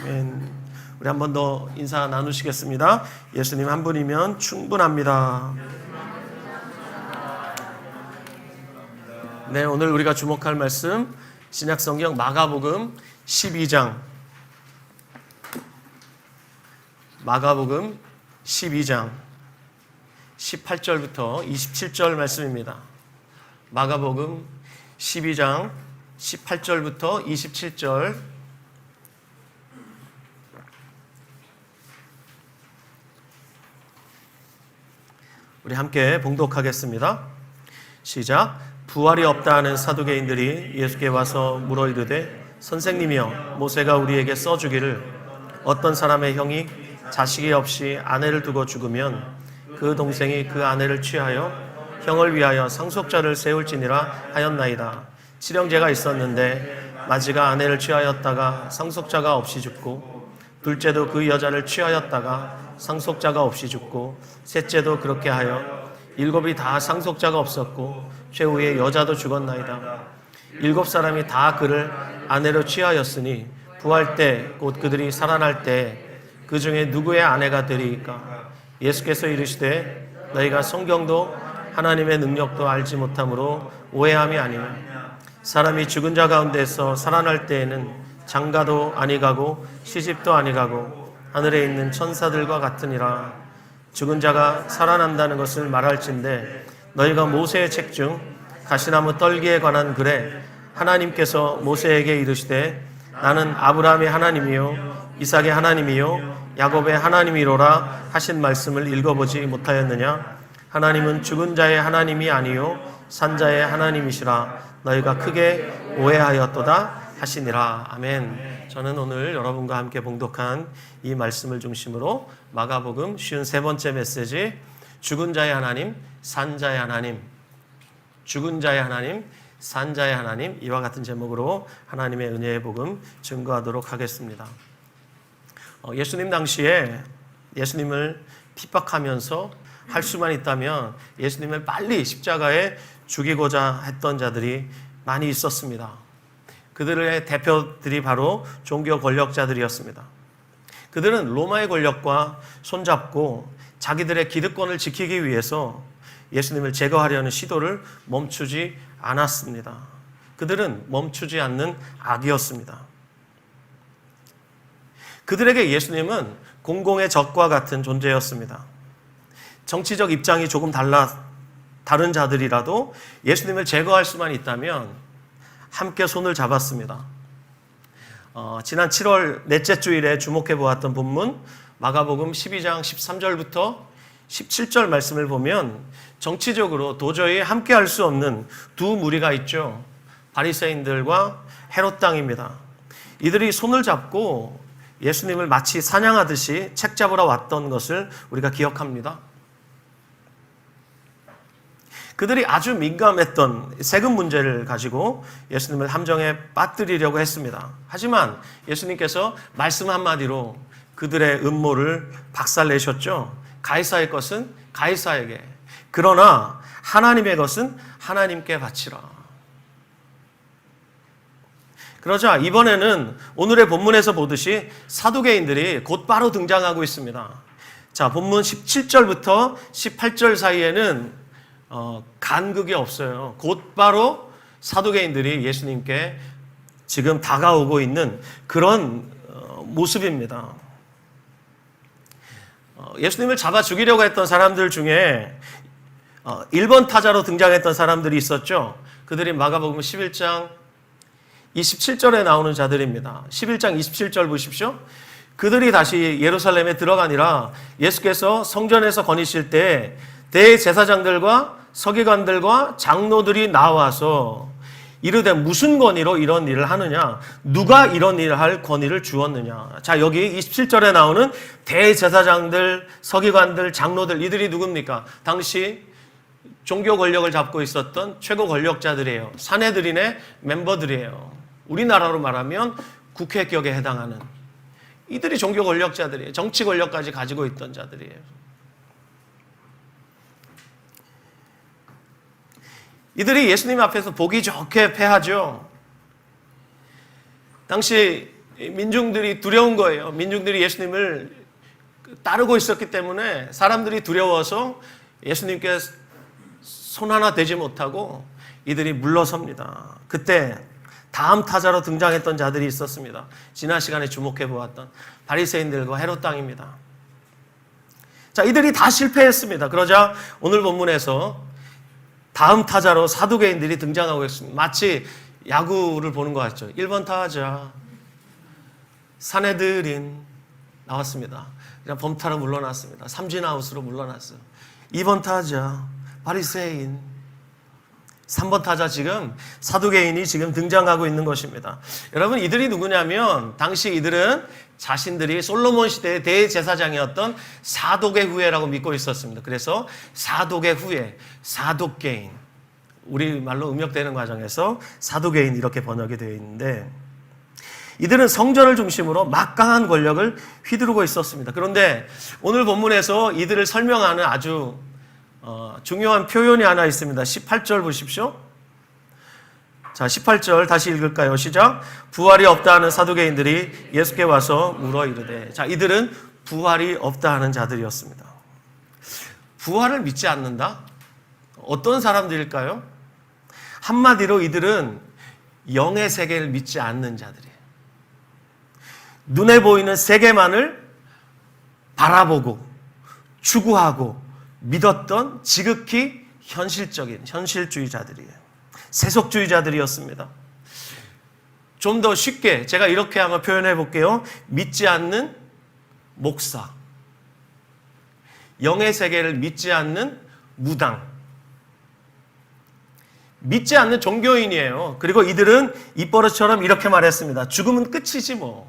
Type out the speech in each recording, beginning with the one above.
아멘. 우리 한 번 더 인사 나누시겠습니다. 예수님 한 분이면 충분합니다. 네, 오늘 우리가 주목할 말씀 신약성경 마가복음 12장 18절부터 27절 말씀입니다. 마가복음 12장 18절부터 27절 우리 함께 봉독하겠습니다. 시작. 부활이 없다 하는 사두개인들이 예수께 와서 물어 이르되 선생님이여, 모세가 우리에게 써주기를 어떤 사람의 형이 자식이 없이 아내를 두고 죽으면 그 동생이 그 아내를 취하여 형을 위하여 상속자를 세울지니라 하였나이다. 칠형제가 있었는데 마지가 아내를 취하였다가 상속자가 없이 죽고, 둘째도 그 여자를 취하였다가 상속자가 없이 죽고, 셋째도 그렇게 하여 일곱이 다 상속자가 없었고 최후에 여자도 죽었나이다. 7사람이 다 그를 아내로 취하였으니 부활 때 곧 그들이 살아날 때 그 중에 누구의 아내가 되리이까? 예수께서 이르시되 너희가 성경도 하나님의 능력도 알지 못함으로 오해함이 아니냐. 사람이 죽은 자 가운데서 살아날 때에는 장가도 아니 가고 시집도 아니 가고 하늘에 있는 천사들과 같으니라. 죽은 자가 살아난다는 것을 말할진대 너희가 모세의 책 중 가시나무 떨기에 관한 글에 하나님께서 모세에게 이르시되 나는 아브라함의 하나님이요 이삭의 하나님이요 야곱의 하나님이로라 하신 말씀을 읽어보지 못하였느냐. 하나님은 죽은 자의 하나님이 아니요 산 자의 하나님이시라. 너희가 크게 오해하였도다 하시니라. 아멘. 저는 오늘 여러분과 함께 봉독한 이 말씀을 중심으로 마가복음 53번째 메시지 죽은 자의 하나님, 산 자의 하나님, 죽은 자의 하나님, 산 자의 하나님, 이와 같은 제목으로 하나님의 은혜의 복음 증거하도록 하겠습니다. 예수님 당시에 예수님을 핍박하면서 할 수만 있다면 예수님을 빨리 십자가에 죽이고자 했던 자들이 많이 있었습니다. 그들의 대표들이 바로 종교 권력자들이었습니다. 그들은 로마의 권력과 손잡고 자기들의 기득권을 지키기 위해서 예수님을 제거하려는 시도를 멈추지 않았습니다. 그들은 멈추지 않는 악이었습니다. 그들에게 예수님은 공공의 적과 같은 존재였습니다. 정치적 입장이 조금 다른 자들이라도 예수님을 제거할 수만 있다면 함께 손을 잡았습니다. 지난 7월 넷째 주일에 주목해 보았던 본문 마가복음 12장 13절부터 17절 말씀을 보면 정치적으로 도저히 함께 할 수 없는 두 무리가 있죠. 바리새인들과 헤롯 당입니다. 이들이 손을 잡고 예수님을 마치 사냥하듯이 책 잡으러 왔던 것을 우리가 기억합니다. 그들이 아주 민감했던 세금 문제를 가지고 예수님을 함정에 빠뜨리려고 했습니다. 하지만 예수님께서 말씀 한마디로 그들의 음모를 박살내셨죠. 가이사의 것은 가이사에게, 그러나 하나님의 것은 하나님께 바치라. 그러자 이번에는 오늘의 본문에서 보듯이 사두개인들이 곧바로 등장하고 있습니다. 자, 본문 17절부터 18절 사이에는 간극이 없어요. 곧바로 사두개인들이 예수님께 지금 다가오고 있는 그런 모습입니다. 예수님을 잡아 죽이려고 했던 사람들 중에 1번 타자로 등장했던 사람들이 있었죠. 그들이 마가복음 11장 27절에 나오는 자들입니다. 11장 27절 보십시오. 그들이 다시 예루살렘에 들어가니라 예수께서 성전에서 거니실 때 대제사장들과 서기관들과 장로들이 나와서 이르되 무슨 권위로 이런 일을 하느냐? 누가 이런 일을 할 권위를 주었느냐? 자, 여기 27절에 나오는 대제사장들, 서기관들, 장로들, 이들이 누굽니까? 당시 종교 권력을 잡고 있었던 최고 권력자들이에요. 사내들인의 멤버들이에요. 우리나라로 말하면 국회격에 해당하는 이들이 종교 권력자들이에요. 정치 권력까지 가지고 있던 자들이에요. 이들이 예수님 앞에서 보기 좋게 패하죠. 당시 민중들이 두려운 거예요. 민중들이 예수님을 따르고 있었기 때문에 사람들이 두려워서 예수님께 손 하나 대지 못하고 이들이 물러섭니다. 그때 다음 타자로 등장했던 자들이 있었습니다. 지난 시간에 주목해 보았던 바리새인들과 헤롯 당입니다. 자, 이들이 다 실패했습니다. 그러자 오늘 본문에서 다음 타자로 사두개인들이 등장하고 있습니다. 마치 야구를 보는 것 같죠. 1번 타자 사내들인 나왔습니다. 그냥 범타로 물러났습니다. 삼진 아웃으로 물러났어요. 2번 타자 바리새인, 3번 타자 지금 사두개인이 지금 등장하고 있는 것입니다. 여러분, 이들이 누구냐면 당시 이들은 자신들이 솔로몬 시대의 대제사장이었던 사독의 후예라고 믿고 있었습니다. 그래서 사독의 후예, 사독개인, 우리말로 음역되는 과정에서 사두개인 이렇게 번역이 되어 있는데, 이들은 성전을 중심으로 막강한 권력을 휘두르고 있었습니다. 그런데 오늘 본문에서 이들을 설명하는 아주 중요한 표현이 하나 있습니다. 18절 보십시오. 자, 18절 다시 읽을까요? 시작. 부활이 없다 하는 사두개인들이 예수께 와서 물어 이르되. 자, 이들은 부활이 없다 하는 자들이었습니다. 부활을 믿지 않는다? 어떤 사람들일까요? 한마디로 이들은 영의 세계를 믿지 않는 자들이에요. 눈에 보이는 세계만을 바라보고 추구하고 믿었던 지극히 현실적인 현실주의자들이에요. 세속주의자들이었습니다. 좀 더 쉽게 제가 이렇게 한번 표현해 볼게요. 믿지 않는 목사, 영의 세계를 믿지 않는 무당, 믿지 않는 종교인이에요. 그리고 이들은 입버릇처럼 이렇게 말했습니다. 죽으면 끝이지 뭐.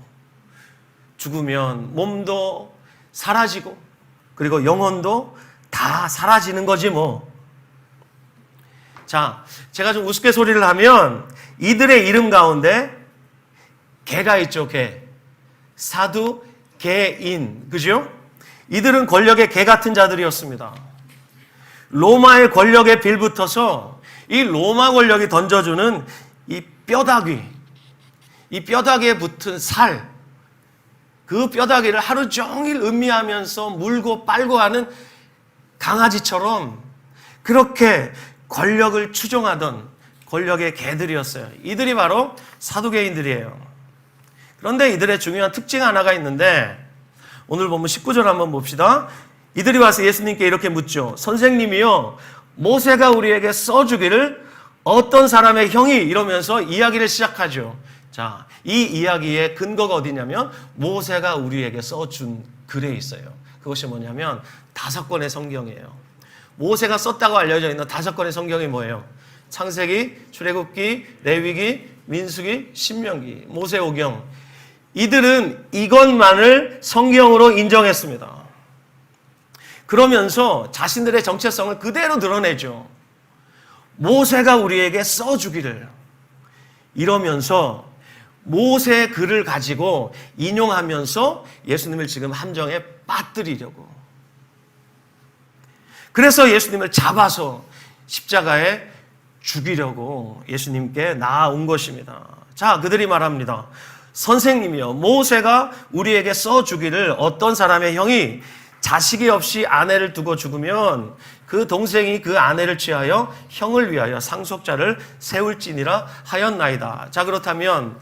죽으면 몸도 사라지고 그리고 영혼도 다 사라지는 거지 뭐. 자, 제가 좀 우스갯소리를 하면 이들의 이름 가운데 개가 있죠, 개. 사두, 개인, 그죠? 이들은 권력의 개 같은 자들이었습니다. 로마의 권력에 빌붙어서 이 로마 권력이 던져주는 이 뼈다귀, 이 뼈다귀에 붙은 살, 그 뼈다귀를 하루 종일 음미하면서 물고 빨고 하는 강아지처럼 그렇게 권력을 추종하던 권력의 개들이었어요. 이들이 바로 사두개인들이에요. 그런데 이들의 중요한 특징 하나가 있는데 오늘 보면 19절 한번 봅시다. 이들이 와서 예수님께 이렇게 묻죠. 선생님이요, 모세가 우리에게 써주기를 어떤 사람의 형이, 이러면서 이야기를 시작하죠. 자, 이 이야기의 근거가 어디냐면 모세가 우리에게 써준 글에 있어요. 그것이 뭐냐면 5권의 성경이에요. 모세가 썼다고 알려져 있는 5권의 성경이 뭐예요? 창세기, 출애굽기, 레위기, 민수기, 신명기, 모세오경. 이들은 이것만을 성경으로 인정했습니다. 그러면서 자신들의 정체성을 그대로 드러내죠. 모세가 우리에게 써주기를, 이러면서 모세의 글을 가지고 인용하면서 예수님을 지금 함정에 빠뜨리려고. 그래서 예수님을 잡아서 십자가에 죽이려고 예수님께 나아온 것입니다. 자, 그들이 말합니다. 선생님이요, 모세가 우리에게 써주기를 어떤 사람의 형이 자식이 없이 아내를 두고 죽으면 그 동생이 그 아내를 취하여 형을 위하여 상속자를 세울지니라 하였나이다. 자, 그렇다면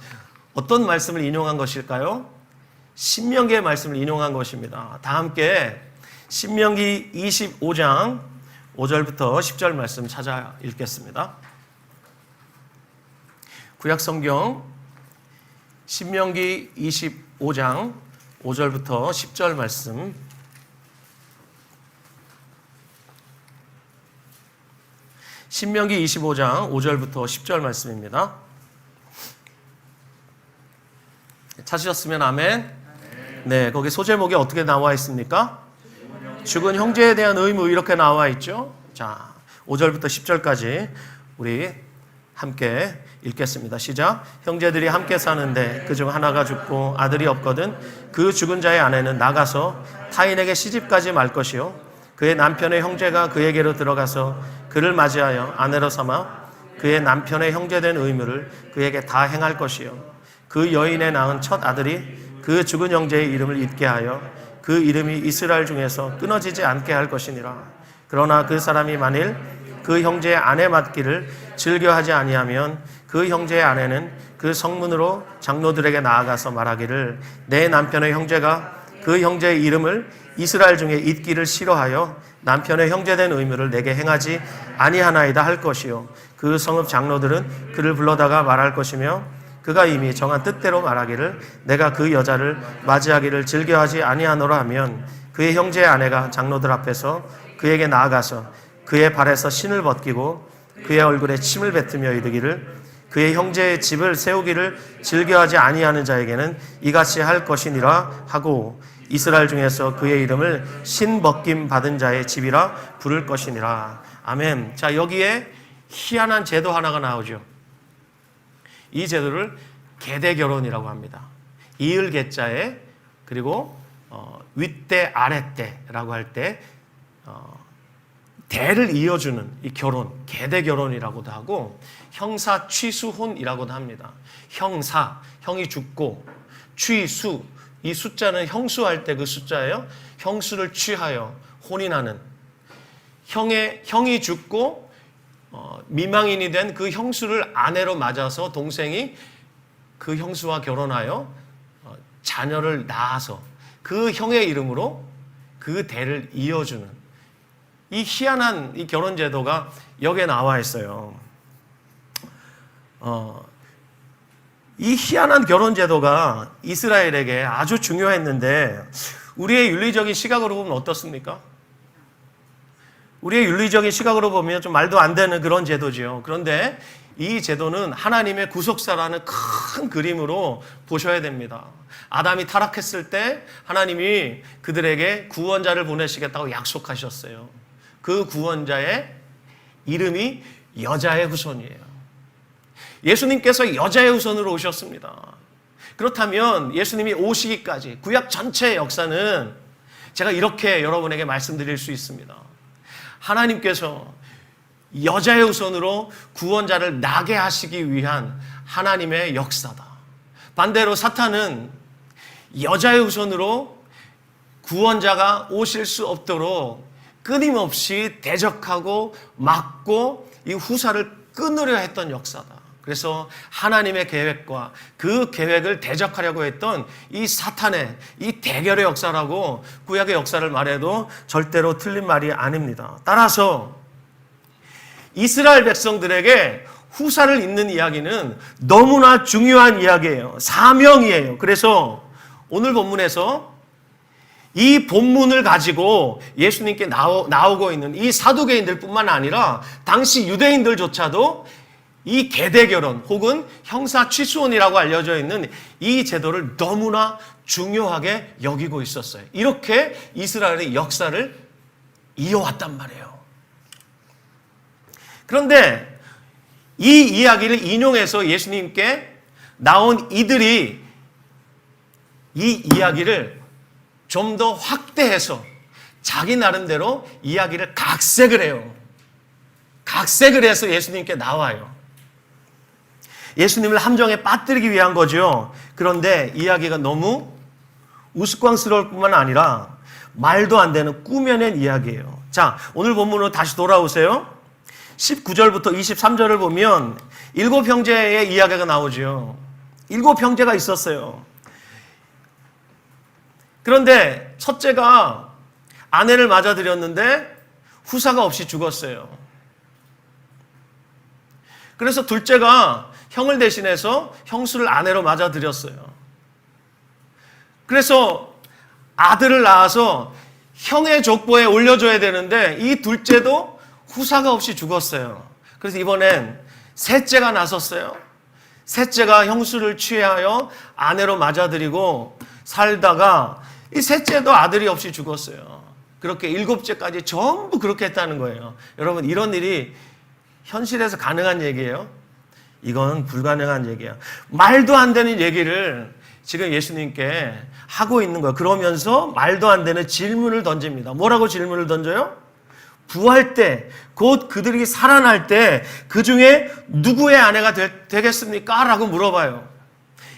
어떤 말씀을 인용한 것일까요? 신명기의 말씀을 인용한 것입니다. 다 함께 신명기 25장 5절부터 10절 말씀 찾아 읽겠습니다. 구약성경 신명기 25장 5절부터 10절 말씀. 신명기 25장 5절부터 10절 말씀입니다. 찾으셨으면 아멘. 네, 거기 소제목이 어떻게 나와 있습니까? 죽은 형제에 대한 의무, 이렇게 나와 있죠. 자, 5절부터 10절까지 우리 함께 읽겠습니다. 시작. 형제들이 함께 사는데 그중 하나가 죽고 아들이 없거든 그 죽은 자의 아내는 나가서 타인에게 시집가지 말 것이요, 그의 남편의 형제가 그에게로 들어가서 그를 맞이하여 아내로 삼아 그의 남편의 형제된 의무를 그에게 다 행할 것이요, 그 여인의 낳은 첫 아들이 그 죽은 형제의 이름을 잊게 하여 그 이름이 이스라엘 중에서 끊어지지 않게 할 것이니라. 그러나 그 사람이 만일 그 형제의 아내 맞기를 즐겨하지 아니하면 그 형제의 아내는 그 성문으로 장로들에게 나아가서 말하기를 내 남편의 형제가 그 형제의 이름을 이스라엘 중에 잊기를 싫어하여 남편의 형제된 의무를 내게 행하지 아니하나이다 할 것이요 그 성읍 장로들은 그를 불러다가 말할 것이며 그가 이미 정한 뜻대로 말하기를 내가 그 여자를 맞이하기를 즐겨하지 아니하노라 하면 그의 형제의 아내가 장로들 앞에서 그에게 나아가서 그의 발에서 신을 벗기고 그의 얼굴에 침을 뱉으며 이르기를 그의 형제의 집을 세우기를 즐겨하지 아니하는 자에게는 이같이 할 것이니라 하고 이스라엘 중에서 그의 이름을 신벗김 받은 자의 집이라 부를 것이니라. 아멘. 자, 여기에 희한한 제도 하나가 나오죠. 이 제도를 계대결혼이라고 합니다. 이을 계자에 그리고 윗대 아랫대라고 할 때 대를 이어주는 이 결혼, 계대결혼이라고도 하고 형사 취수혼이라고도 합니다. 형사, 형이 죽고 취수, 이 숫자는 형수할 때 그 숫자예요. 형수를 취하여 혼인하는 형이 죽고 미망인이 된 그 형수를 아내로 맞아서 동생이 그 형수와 결혼하여 자녀를 낳아서 그 형의 이름으로 그 대를 이어주는 이 희한한 이 결혼 제도가 여기에 나와 있어요. 이 희한한 결혼 제도가 이스라엘에게 아주 중요했는데 우리의 윤리적인 시각으로 보면 어떻습니까? 우리의 윤리적인 시각으로 보면 좀 말도 안 되는 그런 제도지요. 그런데 이 제도는 하나님의 구속사라는 큰 그림으로 보셔야 됩니다. 아담이 타락했을 때 하나님이 그들에게 구원자를 보내시겠다고 약속하셨어요. 그 구원자의 이름이 여자의 후손이에요. 예수님께서 여자의 후손으로 오셨습니다. 그렇다면 예수님이 오시기까지 구약 전체의 역사는 제가 이렇게 여러분에게 말씀드릴 수 있습니다. 하나님께서 여자의 후손으로 구원자를 나게 하시기 위한 하나님의 역사다. 반대로 사탄은 여자의 후손으로 구원자가 오실 수 없도록 끊임없이 대적하고 막고 이 후사를 끊으려 했던 역사다. 그래서 하나님의 계획과 그 계획을 대적하려고 했던 이 사탄의 이 대결의 역사라고 구약의 역사를 말해도 절대로 틀린 말이 아닙니다. 따라서 이스라엘 백성들에게 후사를 잇는 이야기는 너무나 중요한 이야기예요. 사명이에요. 그래서 오늘 본문에서 이 본문을 가지고 예수님께 나오고 있는 이 사두개인들 뿐만 아니라 당시 유대인들조차도 이 계대결혼 혹은 형사 취수혼이라고 알려져 있는 이 제도를 너무나 중요하게 여기고 있었어요. 이렇게 이스라엘의 역사를 이어왔단 말이에요. 그런데 이 이야기를 인용해서 예수님께 나온 이들이 이 이야기를 좀 더 확대해서 자기 나름대로 이야기를 각색을 해요. 각색을 해서 예수님께 나와요. 예수님을 함정에 빠뜨리기 위한 거죠. 그런데 이야기가 너무 우스꽝스러울 뿐만 아니라 말도 안 되는 꾸며낸 이야기예요. 자, 오늘 본문으로 다시 돌아오세요. 19절부터 23절을 보면 7 형제의 이야기가 나오죠. 7 형제가 있었어요. 그런데 첫째가 아내를 맞아들였는데 후사가 없이 죽었어요. 그래서 둘째가 형을 대신해서 형수를 아내로 맞아들였어요. 그래서 아들을 낳아서 형의 족보에 올려줘야 되는데 이 둘째도 후사가 없이 죽었어요. 그래서 이번엔 셋째가 나섰어요. 셋째가 형수를 취하여 아내로 맞아들이고 살다가 이 셋째도 아들이 없이 죽었어요. 그렇게 7째까지 전부 그렇게 했다는 거예요. 여러분, 이런 일이 현실에서 가능한 얘기예요? 이건 불가능한 얘기야. 말도 안 되는 얘기를 지금 예수님께 하고 있는 거예요. 그러면서 말도 안 되는 질문을 던집니다. 뭐라고 질문을 던져요? 부활 때, 곧 그들이 살아날 때 그 중에 누구의 아내가 되겠습니까? 라고 물어봐요.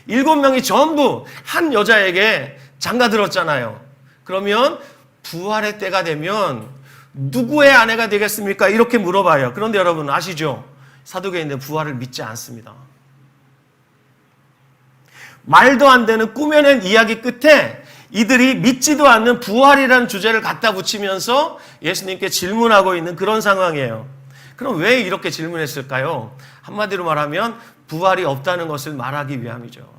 7명이 전부 한 여자에게 장가들었잖아요. 그러면 부활의 때가 되면 누구의 아내가 되겠습니까? 이렇게 물어봐요. 그런데 여러분 아시죠? 사두개인들은 부활을 믿지 않습니다. 말도 안 되는 꾸며낸 이야기 끝에 이들이 믿지도 않는 부활이라는 주제를 갖다 붙이면서 예수님께 질문하고 있는 그런 상황이에요. 그럼 왜 이렇게 질문했을까요? 한마디로 말하면 부활이 없다는 것을 말하기 위함이죠.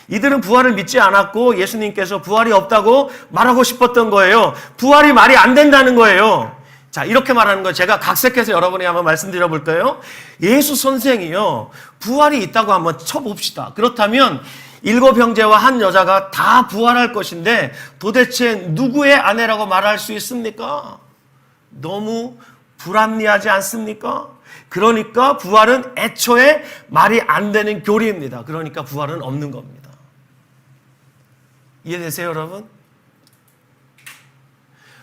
이들은 부활을 믿지 않았고 예수님께서 부활이 없다고 말하고 싶었던 거예요. 부활이 말이 안 된다는 거예요. 자, 이렇게 말하는 거 제가 각색해서 여러분에게 한번 말씀드려 볼까요? 예수 선생이요, 부활이 있다고 한번 쳐봅시다. 그렇다면 7 형제와 한 여자가 다 부활할 것인데 도대체 누구의 아내라고 말할 수 있습니까? 너무 불합리하지 않습니까? 그러니까 부활은 애초에 말이 안 되는 교리입니다. 그러니까 부활은 없는 겁니다. 이해되세요, 여러분?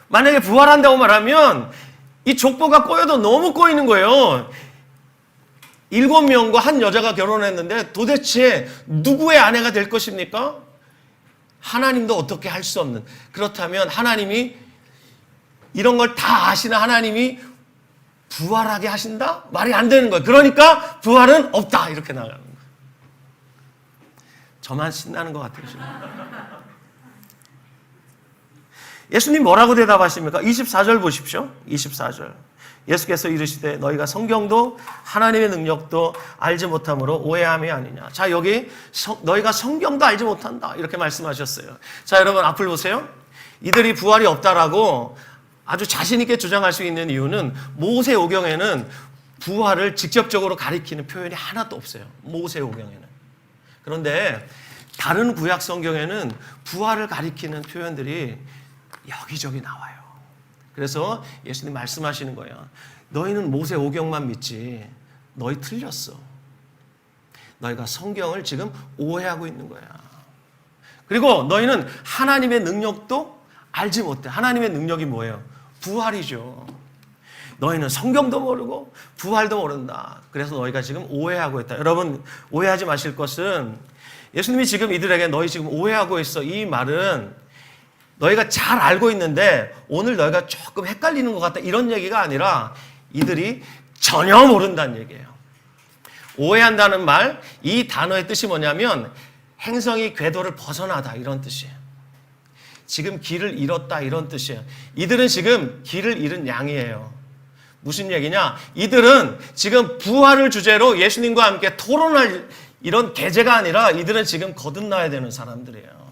만약에 부활한다고 말하면 이 족보가 꼬여도 너무 꼬이는 거예요. 7명과 한 여자가 결혼했는데 도대체 누구의 아내가 될 것입니까? 하나님도 어떻게 할 수 없는. 그렇다면 하나님이 이런 걸 다 아시는 하나님이 부활하게 하신다? 말이 안 되는 거예요. 그러니까 부활은 없다. 이렇게 나가는 거예요. 저만 신나는 것 같아요, 지금. 예수님 뭐라고 대답하십니까? 24절 보십시오. 24절. 예수께서 이르시되 너희가 성경도 하나님의 능력도 알지 못함으로 오해함이 아니냐. 자, 여기 너희가 성경도 알지 못한다. 이렇게 말씀하셨어요. 자, 여러분 앞을 보세요. 이들이 부활이 없다라고 아주 자신 있게 주장할 수 있는 이유는 모세오경에는 부활을 직접적으로 가리키는 표현이 하나도 없어요. 모세오경에는. 그런데 다른 구약 성경에는 부활을 가리키는 표현들이 여기저기 나와요. 그래서 예수님 말씀하시는 거예요. 너희는 모세오경만 믿지. 너희 틀렸어. 너희가 성경을 지금 오해하고 있는 거야. 그리고 너희는 하나님의 능력도 알지 못해. 하나님의 능력이 뭐예요? 부활이죠. 너희는 성경도 모르고 부활도 모른다. 그래서 너희가 지금 오해하고 있다. 여러분 오해하지 마실 것은 예수님이 지금 이들에게 너희 지금 오해하고 있어. 이 말은 너희가 잘 알고 있는데 오늘 너희가 조금 헷갈리는 것 같다. 이런 얘기가 아니라 이들이 전혀 모른다는 얘기예요. 오해한다는 말, 이 단어의 뜻이 뭐냐면 행성이 궤도를 벗어나다 이런 뜻이에요. 지금 길을 잃었다 이런 뜻이에요. 이들은 지금 길을 잃은 양이에요. 무슨 얘기냐? 이들은 지금 부활을 주제로 예수님과 함께 토론할 이런 계제가 아니라 이들은 지금 거듭나야 되는 사람들이에요.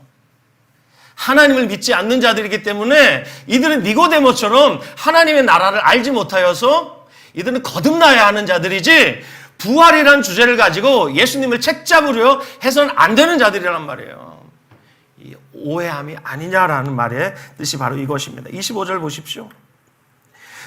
하나님을 믿지 않는 자들이기 때문에 이들은 니고데모처럼 하나님의 나라를 알지 못하여서 이들은 거듭나야 하는 자들이지 부활이라는 주제를 가지고 예수님을 책잡으려 해서는 안 되는 자들이란 말이에요. 이 오해함이 아니냐라는 말의 뜻이 바로 이것입니다. 25절 보십시오.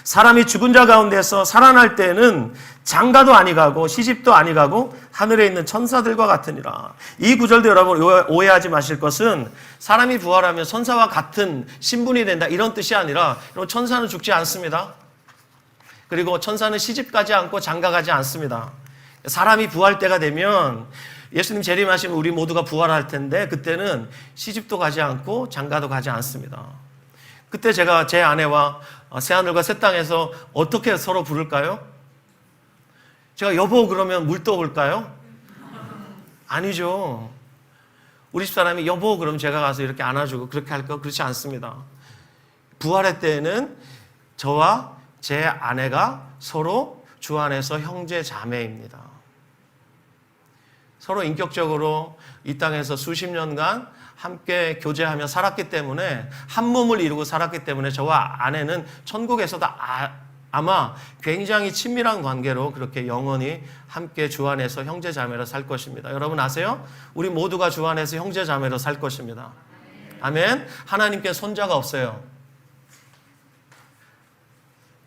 사람이 죽은 자 가운데서 살아날 때에는 장가도 아니가고 시집도 아니가고 하늘에 있는 천사들과 같으니라. 이 구절도 여러분 오해하지 마실 것은 사람이 부활하면 천사와 같은 신분이 된다 이런 뜻이 아니라 천사는 죽지 않습니다. 그리고 천사는 시집 가지 않고 장가 가지 않습니다. 사람이 부활 때가 되면 예수님 재림하시면 우리 모두가 부활할 텐데 그때는 시집도 가지 않고 장가도 가지 않습니다. 그때 제가 제 아내와 새하늘과 새 땅에서 어떻게 서로 부를까요? 제가 여보 그러면 물 떠올까요? 아니죠. 우리 집사람이 여보 그러면 제가 가서 이렇게 안아주고 그렇게 할까? 그렇지 않습니다. 부활의 때에는 저와 제 아내가 서로 주 안에서 형제 자매입니다. 서로 인격적으로 이 땅에서 수십 년간 함께 교제하며 살았기 때문에 한 몸을 이루고 살았기 때문에 저와 아내는 천국에서도 아마 굉장히 친밀한 관계로 그렇게 영원히 함께 주 안에서 형제 자매로 살 것입니다. 여러분 아세요? 우리 모두가 주 안에서 형제 자매로 살 것입니다. 아멘. 하나님께 손자가 없어요.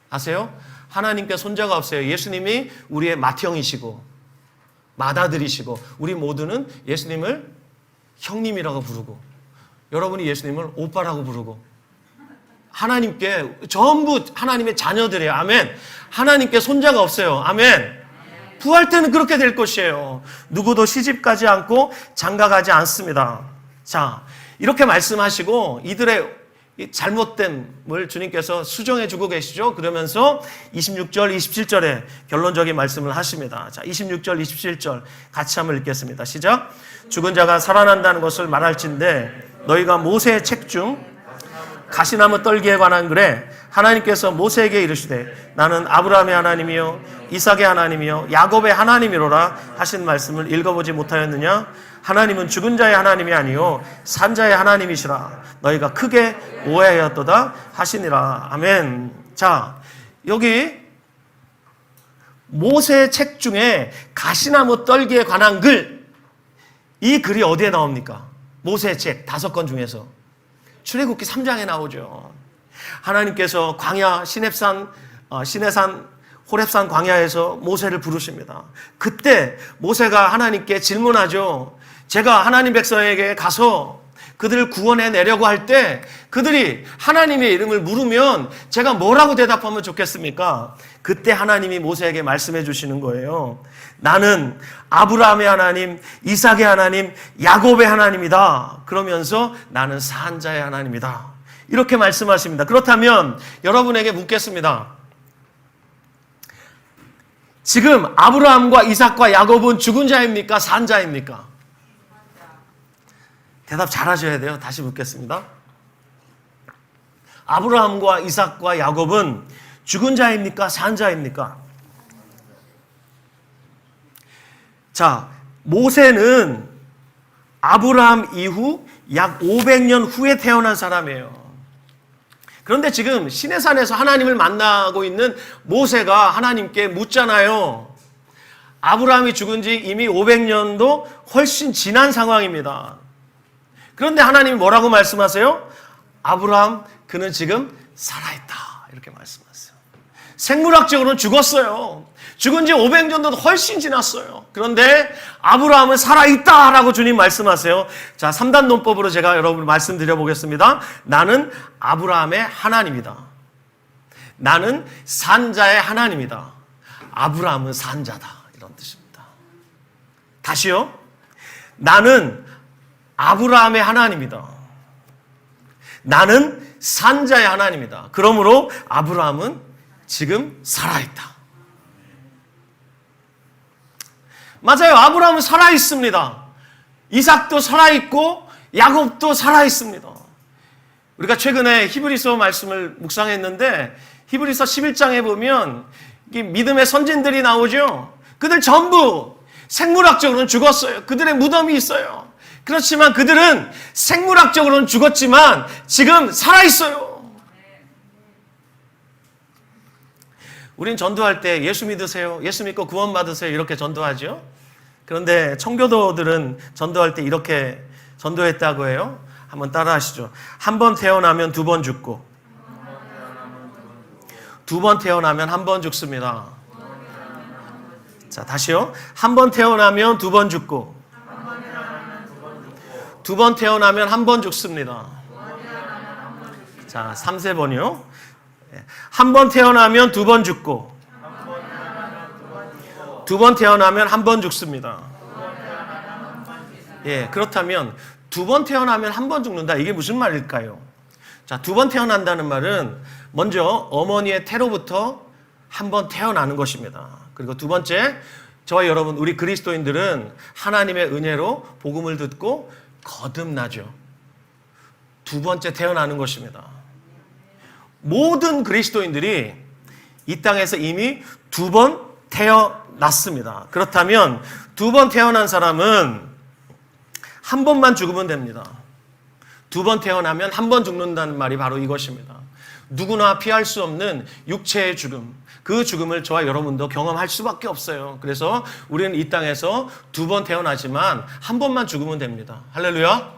아세요? 하나님께 손자가 없어요. 예수님이 우리의 맏형이시고 맏아들이시고 우리 모두는 예수님을 형님이라고 부르고 여러분이 예수님을 오빠라고 부르고 하나님께 전부 하나님의 자녀들이에요. 아멘. 하나님께 손자가 없어요. 아멘. 부활 때는 그렇게 될 것이에요. 누구도 시집가지 않고 장가가지 않습니다. 자, 이렇게 말씀하시고 이들의 잘못됨을 주님께서 수정해 주고 계시죠. 그러면서 26절, 27절에 결론적인 말씀을 하십니다. 자, 26절, 27절 같이 한번 읽겠습니다. 시작. 죽은 자가 살아난다는 것을 말할진대 너희가 모세의 책 중 가시나무 떨기에 관한 글에 하나님께서 모세에게 이르시되 나는 아브라함의 하나님이요 이삭의 하나님이요 야곱의 하나님이로라 하신 말씀을 읽어보지 못하였느냐? 하나님은 죽은 자의 하나님이 아니요 산 자의 하나님이시라 너희가 크게 오해하였도다 하시니라. 아멘. 자, 여기 모세의 책 중에 가시나무 떨기에 관한 글, 이 글이 어디에 나옵니까? 모세의 책 5권 중에서 출애굽기 3장에 나오죠. 하나님께서 광야 시내산 호렙산 광야에서 모세를 부르십니다. 그때 모세가 하나님께 질문하죠. 제가 하나님 백성에게 가서 그들을 구원해 내려고 할 때 그들이 하나님의 이름을 물으면 제가 뭐라고 대답하면 좋겠습니까? 그때 하나님이 모세에게 말씀해 주시는 거예요. 나는 아브라함의 하나님, 이삭의 하나님, 야곱의 하나님이다. 그러면서 나는 산 자의 하나님이다. 이렇게 말씀하십니다. 그렇다면 여러분에게 묻겠습니다. 지금 아브라함과 이삭과 야곱은 죽은 자입니까? 산 자입니까? 대답 잘하셔야 돼요. 다시 묻겠습니다. 아브라함과 이삭과 야곱은 죽은 자입니까? 산 자입니까? 자, 모세는 아브라함 이후 약 500년 후에 태어난 사람이에요. 그런데 지금 시내산에서 하나님을 만나고 있는 모세가 하나님께 묻잖아요. 아브라함이 죽은 지 이미 500년도 훨씬 지난 상황입니다. 그런데 하나님이 뭐라고 말씀하세요? 아브라함, 그는 지금 살아있다. 이렇게 말씀하세요. 생물학적으로는 죽었어요. 죽은 지 500년도 훨씬 지났어요. 그런데 아브라함은 살아있다라고 주님 말씀하세요. 자, 3단 논법으로 제가 여러분 말씀드려 보겠습니다. 나는 아브라함의 하나님이다. 나는 산자의 하나님이다. 아브라함은 산자다. 이런 뜻입니다. 다시요. 나는 아브라함의 하나님이다. 나는 산자의 하나님이다. 그러므로 아브라함은 지금 살아있다. 맞아요. 아브라함은 살아있습니다. 이삭도 살아있고 야곱도 살아있습니다. 우리가 최근에 히브리서 말씀을 묵상했는데 히브리서 11장에 보면 믿음의 선진들이 나오죠. 그들 전부 생물학적으로는 죽었어요. 그들의 무덤이 있어요. 그렇지만 그들은 생물학적으로는 죽었지만 지금 살아있어요. 우린 전도할 때 예수 믿으세요. 예수 믿고 구원 받으세요. 이렇게 전도하죠. 그런데 청교도들은 전도할 때 이렇게 전도했다고 해요. 한번 따라 하시죠. 한 번 태어나면 2번 죽고 2번 태어나면 1번 죽습니다. 자, 다시요. 한 번 태어나면 2번 죽고 2번 태어나면 1번 죽습니다. 자, 3세번이요. 한 번 태어나면 2번 죽고 2번 태어나면 1번 죽습니다. 예, 그렇다면 2번 태어나면 1번 죽는다. 이게 무슨 말일까요? 자, 2번 태어난다는 말은 먼저 어머니의 태로부터 1번 태어나는 것입니다. 그리고 두 번째, 저와 여러분 우리 그리스도인들은 하나님의 은혜로 복음을 듣고 거듭나죠. 2번째 태어나는 것입니다. 모든 그리스도인들이 이 땅에서 이미 2번 태어났습니다. 그렇다면 2번 태어난 사람은 한 번만 죽으면 됩니다. 2번 태어나면 1번 죽는다는 말이 바로 이것입니다. 누구나 피할 수 없는 육체의 죽음, 그 죽음을 저와 여러분도 경험할 수밖에 없어요. 그래서 우리는 이 땅에서 2번 태어나지만 한 번만 죽으면 됩니다. 할렐루야.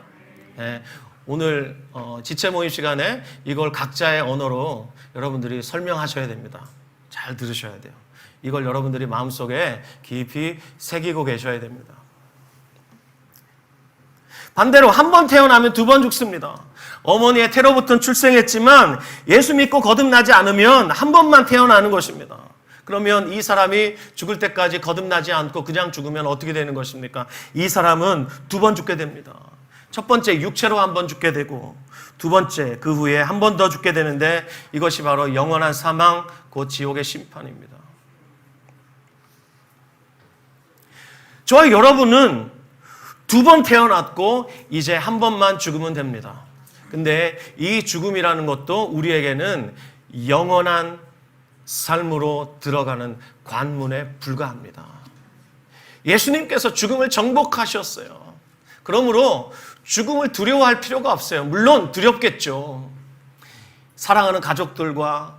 네, 오늘 지체 모임 시간에 이걸 각자의 언어로 여러분들이 설명하셔야 됩니다. 잘 들으셔야 돼요. 이걸 여러분들이 마음속에 깊이 새기고 계셔야 됩니다. 반대로 한 번 태어나면 2번 죽습니다. 어머니의 태로부터 출생했지만 예수 믿고 거듭나지 않으면 한 번만 태어나는 것입니다. 그러면 이 사람이 죽을 때까지 거듭나지 않고 그냥 죽으면 어떻게 되는 것입니까? 이 사람은 두 번 죽게 됩니다. 첫 번째 육체로 한 번 죽게 되고, 두 번째 그 후에 한 번 더 죽게 되는데, 이것이 바로 영원한 사망, 곧 지옥의 심판입니다. 저와 여러분은 두 번 태어났고 이제 한 번만 죽으면 됩니다. 근데 이 죽음이라는 것도 우리에게는 영원한 삶으로 들어가는 관문에 불과합니다. 예수님께서 죽음을 정복하셨어요. 그러므로 죽음을 두려워할 필요가 없어요. 물론 두렵겠죠. 사랑하는 가족들과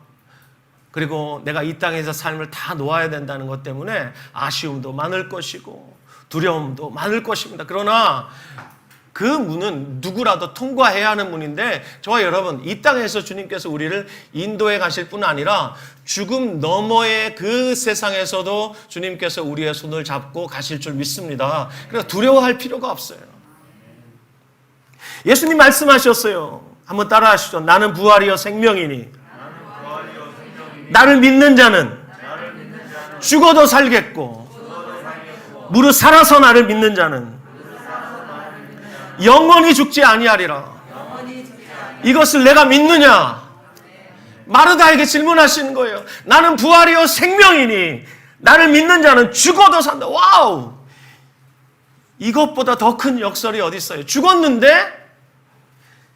그리고 내가 이 땅에서 삶을 다 놓아야 된다는 것 때문에 아쉬움도 많을 것이고 두려움도 많을 것입니다. 그러나 그 문은 누구라도 통과해야 하는 문인데, 저와 여러분, 이 땅에서 주님께서 우리를 인도해 가실 뿐 아니라 죽음 너머의 그 세상에서도 주님께서 우리의 손을 잡고 가실 줄 믿습니다. 그래서 두려워할 필요가 없어요. 예수님 말씀하셨어요. 한번 따라하시죠. 나는 부활이요 생명이니 나를 믿는 자는 죽어도 살겠고 무릇 살아서 나를 믿는 자는 영원히 죽지 아니하리라. 이것을 내가 믿느냐? 마르다에게 질문하시는 거예요. 나는 부활이요 생명이니 나를 믿는 자는 죽어도 산다. 와우! 이것보다 더 큰 역설이 어디 있어요? 죽었는데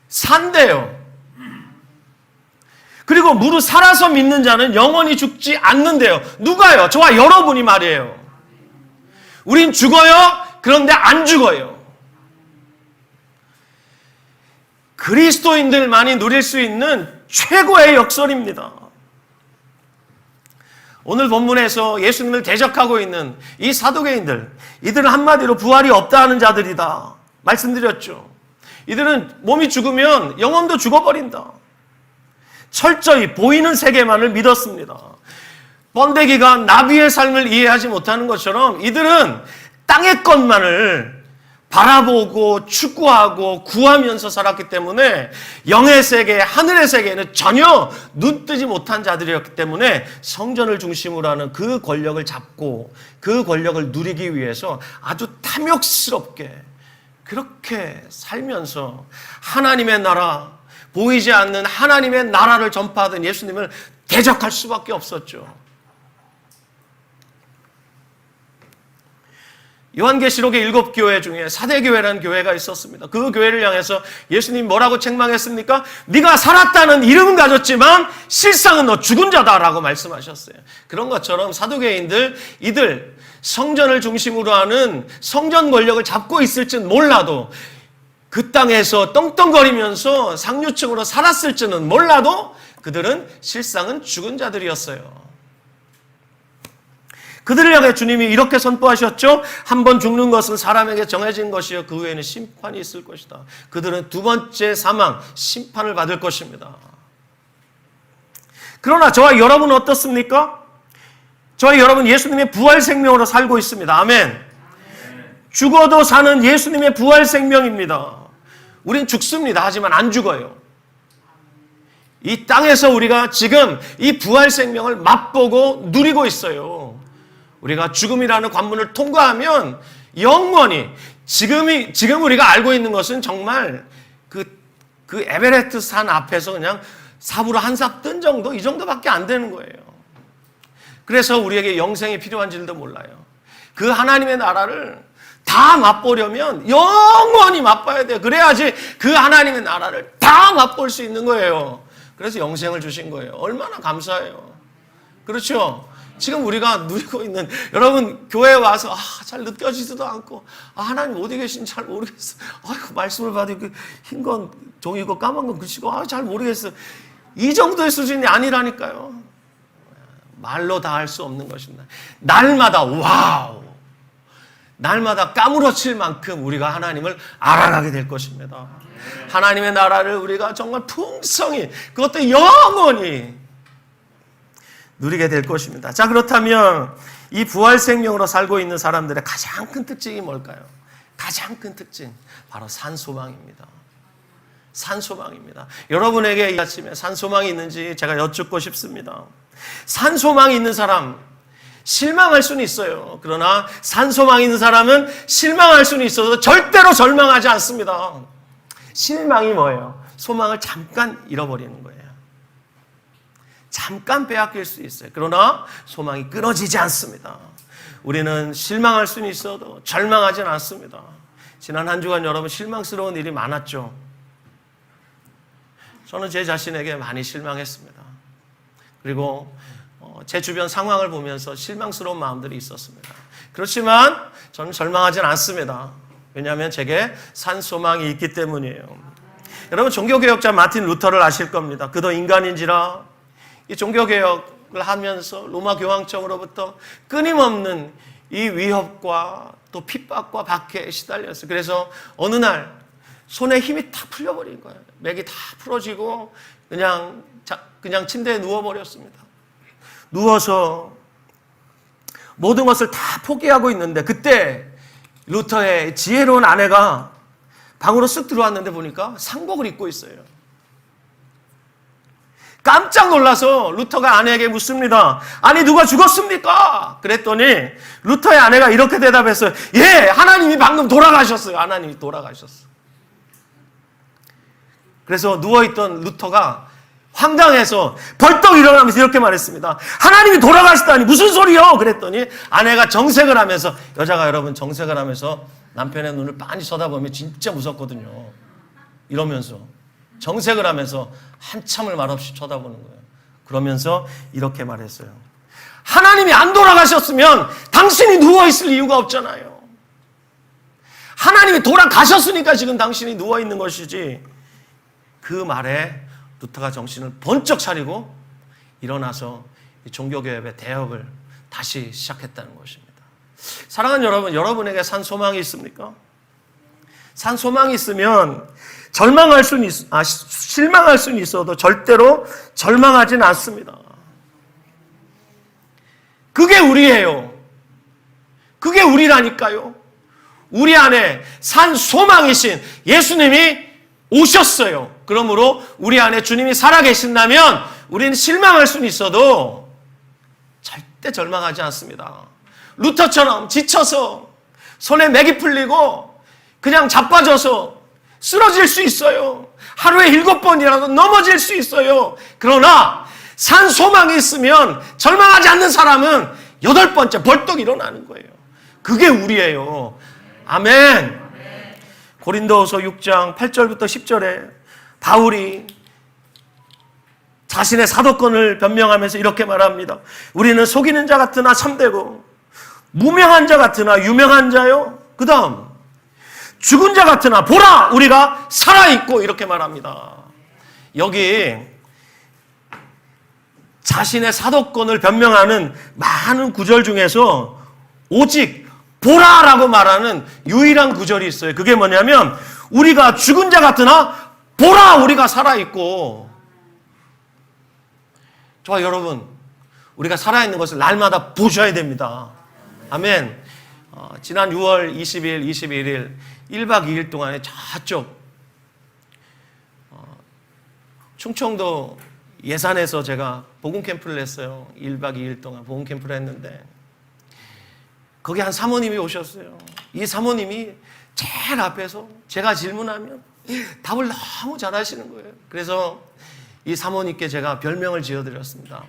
산대요. 그리고 무릇 살아서 믿는 자는 영원히 죽지 않는데요. 누가요? 저와 여러분이 말이에요. 우린 죽어요. 그런데 안 죽어요. 그리스도인들만이 누릴 수 있는 최고의 역설입니다. 오늘 본문에서 예수님을 대적하고 있는 이 사두개인들, 이들은 한마디로 부활이 없다 하는 자들이다 말씀드렸죠. 이들은 몸이 죽으면 영혼도 죽어버린다. 철저히 보이는 세계만을 믿었습니다. 번데기가 나비의 삶을 이해하지 못하는 것처럼 이들은 땅의 것만을 바라보고 추구하고 구하면서 살았기 때문에 영의 세계, 하늘의 세계에는 전혀 눈뜨지 못한 자들이었기 때문에 성전을 중심으로 하는 그 권력을 잡고 그 권력을 누리기 위해서 아주 탐욕스럽게 그렇게 살면서 하나님의 나라, 보이지 않는 하나님의 나라를 전파하던 예수님을 대적할 수밖에 없었죠. 요한계시록의 7교회 중에 사대교회라는 교회가 있었습니다. 그 교회를 향해서 예수님 뭐라고 책망했습니까? 네가 살았다는 이름은 가졌지만 실상은 너 죽은 자다라고 말씀하셨어요. 그런 것처럼 사두개인들, 이들 성전을 중심으로 하는 성전 권력을 잡고 있을지는 몰라도 그 땅에서 떵떵거리면서 상류층으로 살았을지는 몰라도 그들은 실상은 죽은 자들이었어요. 그들을 향해 주님이 이렇게 선포하셨죠. 한 번 죽는 것은 사람에게 정해진 것이요 그 후에는 심판이 있을 것이다. 그들은 두 번째 사망, 심판을 받을 것입니다. 그러나 저와 여러분은 어떻습니까? 저와 여러분 예수님의 부활 생명으로 살고 있습니다. 아멘. 죽어도 사는 예수님의 부활 생명입니다. 우린 죽습니다. 하지만 안 죽어요. 이 땅에서 우리가 지금 이 부활 생명을 맛보고 누리고 있어요. 우리가 죽음이라는 관문을 통과하면 영원히 지금 우리가 알고 있는 것은 정말 그 에베레스트 산 앞에서 그냥 삽으로 한 삽 뜬 정도, 이 정도밖에 안 되는 거예요. 그래서 우리에게 영생이 필요한지도 몰라요. 그 하나님의 나라를 다 맛보려면 영원히 맛봐야 돼요. 그래야지 그 하나님의 나라를 다 맛볼 수 있는 거예요. 그래서 영생을 주신 거예요. 얼마나 감사해요. 그렇죠? 지금 우리가 누리고 있는, 여러분 교회에 와서 잘 느껴지지도 않고 하나님 어디 계신지 잘 모르겠어. 아이고 말씀을 받으니까 흰 건 종이고 까만 건 글씨고 잘 모르겠어. 이 정도의 수준이 아니라니까요. 말로 다 할 수 없는 것입니다. 날마다 와우, 날마다 까무러칠 만큼 우리가 하나님을 알아가게 될 것입니다. 하나님의 나라를 우리가 정말 풍성히, 그것도 영원히 누리게 될 것입니다. 자, 그렇다면 이 부활 생명으로 살고 있는 사람들의 가장 큰 특징이 뭘까요? 가장 큰 특징, 바로 산소망입니다. 산소망입니다. 여러분에게 이 아침에 산소망이 있는지 제가 여쭙고 싶습니다. 산소망이 있는 사람, 실망할 수는 있어요. 그러나 산소망이 있는 사람은 실망할 수는 있어도 절대로 절망하지 않습니다. 실망이 뭐예요? 소망을 잠깐 잃어버리는 거예요. 잠깐 빼앗길 수 있어요. 그러나 소망이 끊어지지 않습니다. 우리는 실망할 수는 있어도 절망하지는 않습니다. 지난 한 주간 여러분 실망스러운 일이 많았죠. 저는 제 자신에게 많이 실망했습니다. 그리고 제 주변 상황을 보면서 실망스러운 마음들이 있었습니다. 그렇지만 저는 절망하지는 않습니다. 왜냐하면 제게 산 소망이 있기 때문이에요. 여러분 종교개혁자 마틴 루터를 아실 겁니다. 그도 인간인지라 이 종교개혁을 하면서 로마 교황청으로부터 끊임없는 이 위협과 또 핍박과 박해에 시달렸어요. 그래서 어느 날 손에 힘이 다 풀려버린 거예요. 맥이 다 풀어지고 그냥 침대에 누워버렸습니다. 누워서 모든 것을 다 포기하고 있는데 그때 루터의 지혜로운 아내가 방으로 쓱 들어왔는데 보니까 상복을 입고 있어요. 깜짝 놀라서 루터가 아내에게 묻습니다. 아니 누가 죽었습니까? 그랬더니 루터의 아내가 이렇게 대답했어요. 예, 하나님이 방금 돌아가셨어요. 하나님이 돌아가셨어요. 그래서 누워있던 루터가 황당해서 벌떡 일어나면서 이렇게 말했습니다. 하나님이 돌아가시다니 무슨 소리요? 그랬더니 아내가 정색을 하면서, 여자가 여러분 정색을 하면서 남편의 눈을 빤히 쳐다보면 진짜 무섭거든요. 이러면서 정색을 하면서 한참을 말없이 쳐다보는 거예요. 그러면서 이렇게 말했어요. 하나님이 안 돌아가셨으면 당신이 누워있을 이유가 없잖아요. 하나님이 돌아가셨으니까 지금 당신이 누워있는 것이지. 그 말에 루터가 정신을 번쩍 차리고 일어나서 종교개혁의 대역을 다시 시작했다는 것입니다. 사랑하는 여러분, 여러분에게 산 소망이 있습니까? 산 소망이 있으면 실망할 수는 있어도 절대로 절망하지는 않습니다. 그게 우리예요. 그게 우리라니까요. 우리 안에 산 소망이신 예수님이 오셨어요. 그러므로 우리 안에 주님이 살아계신다면 우리는 실망할 수는 있어도 절대 절망하지 않습니다. 루터처럼 지쳐서 손에 맥이 풀리고 그냥 자빠져서 쓰러질 수 있어요. 하루에 7번이라도 넘어질 수 있어요. 그러나 산 소망이 있으면 절망하지 않는 사람은 8번째 벌떡 일어나는 거예요. 그게 우리예요. 아멘. 고린도후서 6장 8절부터 10절에 바울이 자신의 사도권을 변명하면서 이렇게 말합니다. 우리는 속이는 자 같으나 참되고 무명한 자 같으나 유명한 자요. 그 다음 죽은 자 같으나 보라 우리가 살아있고 이렇게 말합니다. 여기 자신의 사도권을 변명하는 많은 구절 중에서 오직 보라라고 말하는 유일한 구절이 있어요. 그게 뭐냐면 우리가 죽은 자 같으나 보라 우리가 살아있고. 저와 여러분, 우리가 살아있는 것을 날마다 보셔야 됩니다. 아멘. 지난 6월 20일, 21일 1박 2일 동안에 저쪽 충청도 예산에서 제가 복음 캠프를 했어요. 1박 2일 동안 복음 캠프를 했는데 거기 한 사모님이 오셨어요. 이 사모님이 제일 앞에서 제가 질문하면 답을 너무 잘하시는 거예요. 그래서 이 사모님께 제가 별명을 지어드렸습니다.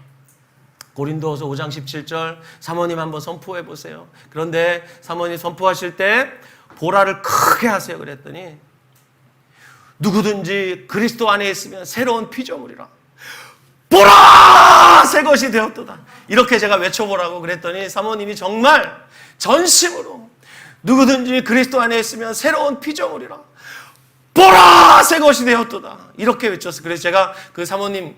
고린도후서 5장 17절 사모님 한번 선포해 보세요. 그런데 사모님 선포하실 때 보라를 크게 하세요. 그랬더니 누구든지 그리스도 안에 있으면 새로운 피조물이라. 보라! 새 것이 되었도다. 이렇게 제가 외쳐보라고 그랬더니 사모님이 정말 전심으로 누구든지 그리스도 안에 있으면 새로운 피조물이라. 보라! 새 것이 되었도다. 이렇게 외쳤어요. 그래서 제가 그 사모님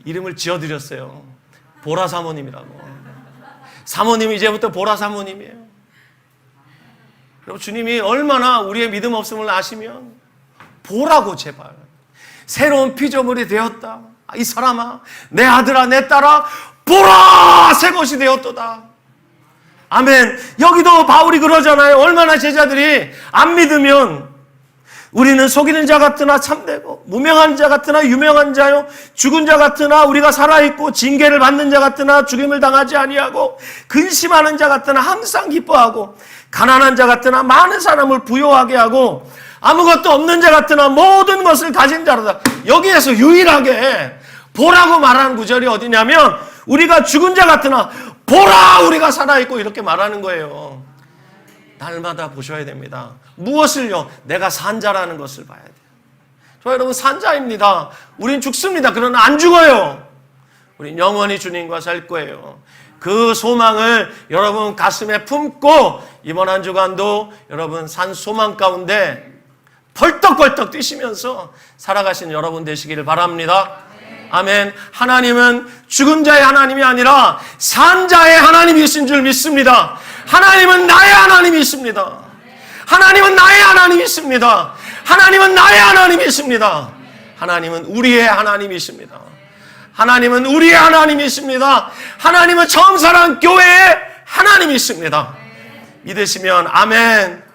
이름을 지어드렸어요. 보라 사모님이라고. 사모님이 이제부터 보라 사모님이에요. 그리고 주님이 얼마나 우리의 믿음 없음을 아시면 보라고 제발. 새로운 피조물이 되었다. 이 사람아, 내 아들아, 내 딸아, 보라! 새 것이 되었도다. 아멘. 여기도 바울이 그러잖아요. 얼마나 제자들이 안 믿으면 우리는 속이는 자 같으나 참되고 무명한 자 같으나 유명한 자요 죽은 자 같으나 우리가 살아있고 징계를 받는 자 같으나 죽임을 당하지 아니하고 근심하는 자 같으나 항상 기뻐하고 가난한 자 같으나 많은 사람을 부요하게 하고 아무것도 없는 자 같으나 모든 것을 가진 자로다. 여기에서 유일하게 보라고 말하는 구절이 어디냐면 우리가 죽은 자 같으나 보라 우리가 살아있고 이렇게 말하는 거예요. 날마다 보셔야 됩니다. 무엇을요? 내가 산 자라는 것을 봐야 돼요. 저 여러분 산 자입니다. 우린 죽습니다. 그러나 안 죽어요. 우린 영원히 주님과 살 거예요. 그 소망을 여러분 가슴에 품고 이번 한 주간도 여러분 산 소망 가운데 벌떡벌떡 뛰시면서 살아가신 여러분 되시기를 바랍니다. 아멘. 하나님은 죽은 자의 하나님이 아니라 산 자의 하나님이신 줄 믿습니다. 하나님은 나의 하나님이십니다. 하나님은 나의 하나님이십니다. 하나님은 나의 하나님이십니다. 하나님은 우리의 하나님이십니다. 하나님은 우리의 하나님이십니다. 하나님은 처음 사랑 교회의 하나님이십니다. 믿으시면 아멘.